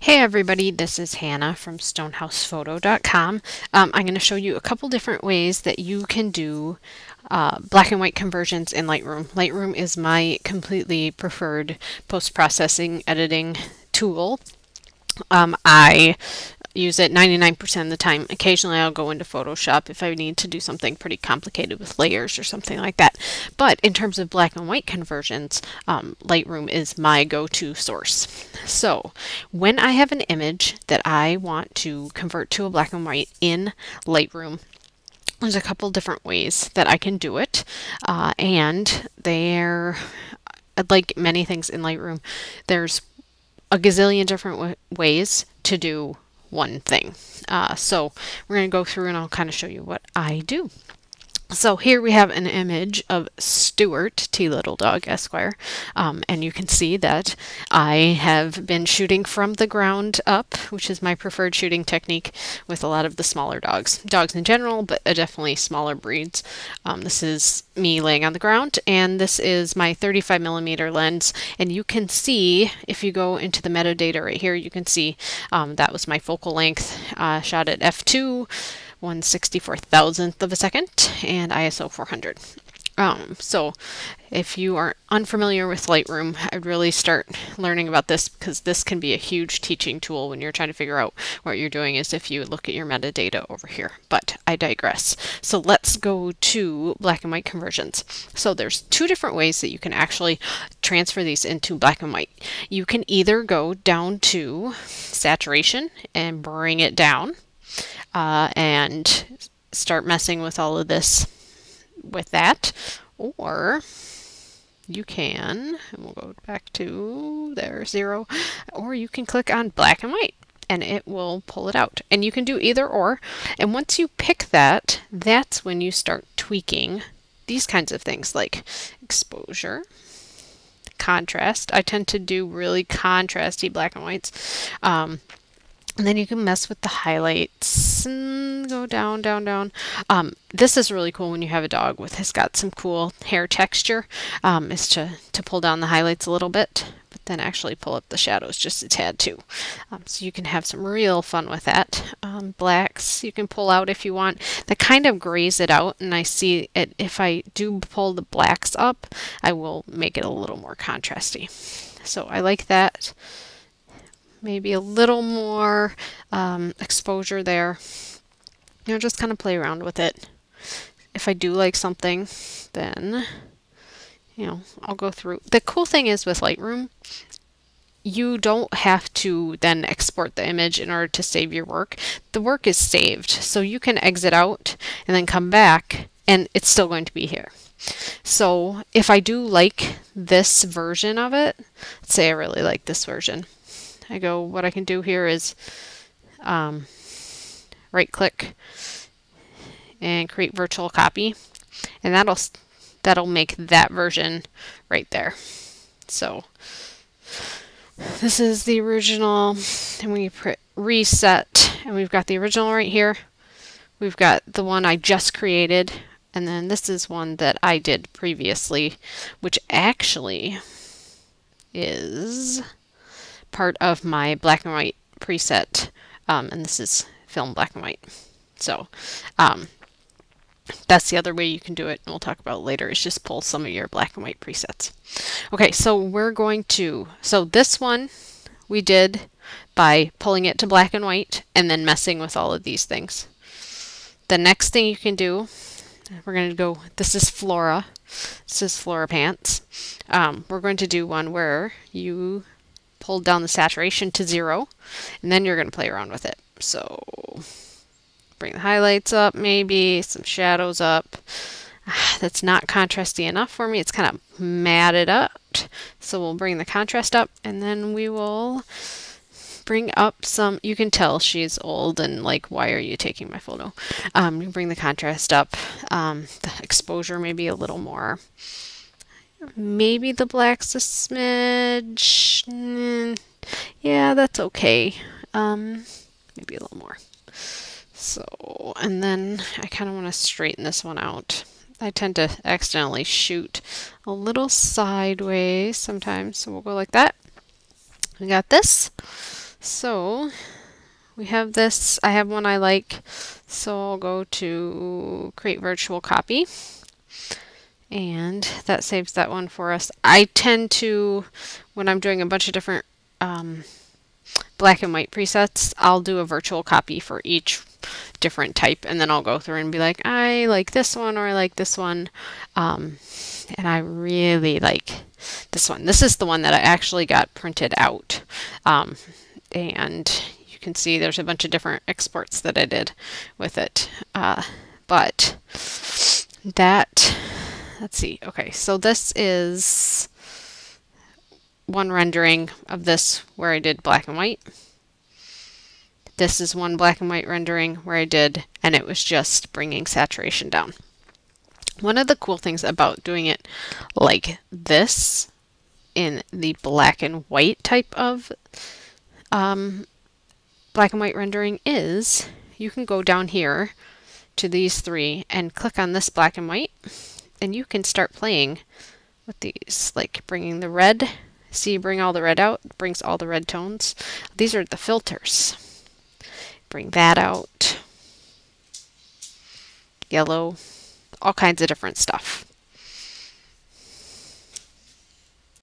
Hey everybody, this is Hannah from stonehousephoto.com. I'm going to show you a couple different ways that you can do black and white conversions in Lightroom. Lightroom is my completely preferred post-processing editing tool. I use it 99% of the time. Occasionally I'll go into Photoshop if I need to do something pretty complicated with layers or something like that. But in terms of black and white conversions, Lightroom is my go-to source. So when I have an image that I want to convert to a black and white in Lightroom, there's a couple different ways that I can do it, and they're like many things in Lightroom. There's a gazillion different ways to do one thing. So we're going to go through and I'll kind of show you what I do. So here we have an image of Stuart, T. Little Dog, Esquire, and you can see that I have been shooting from the ground up, which is my preferred shooting technique with a lot of the smaller dogs. Dogs in general, but definitely smaller breeds. This is me laying on the ground, and this is my 35mm lens, and you can see, if you go into the metadata right here, you can see that was my focal length, shot at f2, 1/64,000th of a second, and ISO 400. So if you are unfamiliar with Lightroom, I'd really start learning about this because this can be a huge teaching tool when you're trying to figure out what you're doing is if you look at your metadata over here. But I digress. So let's go to black and white conversions. So there's two different ways that you can actually transfer these into black and white. You can either go down to saturation and bring it down, and start messing with all of this with that, or you can, and we'll go back to there, 0, or you can click on black and white and it will pull it out, and you can do either or. And once you pick that, that's when you start tweaking these kinds of things like exposure, contrast. I tend to do really contrasty black and whites. And then you can mess with the highlights and go down, down, down. This is really cool when you have a dog with has got some cool hair texture, is to pull down the highlights a little bit, but then actually pull up the shadows just a tad too. So you can have some real fun with that. Blacks you can pull out if you want. That kind of grays it out, and I see it, if I do pull the blacks up, I will make it a little more contrasty. So I like that. Maybe a little more exposure there. You know, just kind of play around with it. If I do like something, then, you know, I'll go through. The cool thing is with Lightroom, you don't have to then export the image in order to save your work. The work is saved, so you can exit out and then come back, and it's still going to be here. So if I do like this version of it, let's say I really like this version, what I can do here is right click and create virtual copy, and that'll make that version right there. So this is the original, and we reset, and we've got the original right here. We've got the one I just created, and then this is one that I did previously, which actually is part of my black and white preset, and this is film black and white. So that's the other way you can do it, and we'll talk about it later, is just pull some of your black and white presets. Okay, so we're going to, so this one we did by pulling it to black and white and then messing with all of these things. The next thing you can do, we're going to go, this is Flora, this is Flora Pants. We're going to do one where you pull down the saturation to 0, and then you're going to play around with it. So bring the highlights up, maybe some shadows up. That's not contrasty enough for me. It's kind of matted up. So we'll bring the contrast up, and then we will bring up some, you can tell she's old and like, why are you taking my photo? You bring the contrast up, the exposure maybe a little more. Maybe the black's a smidge. Yeah, that's okay. Maybe a little more. So, and then I kind of want to straighten this one out. I tend to accidentally shoot a little sideways sometimes, so we'll go like that. We got this. So we have this, I have one I like, so I'll go to create virtual copy, and that saves that one for us. I tend to, when I'm doing a bunch of different black and white presets, I'll do a virtual copy for each different type, and then I'll go through and be like, I like this one or I like this one. And I really like this one. This is the one that I actually got printed out. And you can see there's a bunch of different exports that I did with it. But that, let's see. Okay, so this is one rendering of this where I did black and white. This is one black and white rendering where I did, and it was just bringing saturation down. One of the cool things about doing it like this in the black and white type of black and white rendering is you can go down here to these three and click on this black and white, and you can start playing with these, like bringing the red. See, bring all the red out, brings all the red tones. These are the filters. Bring that out. Yellow, all kinds of different stuff.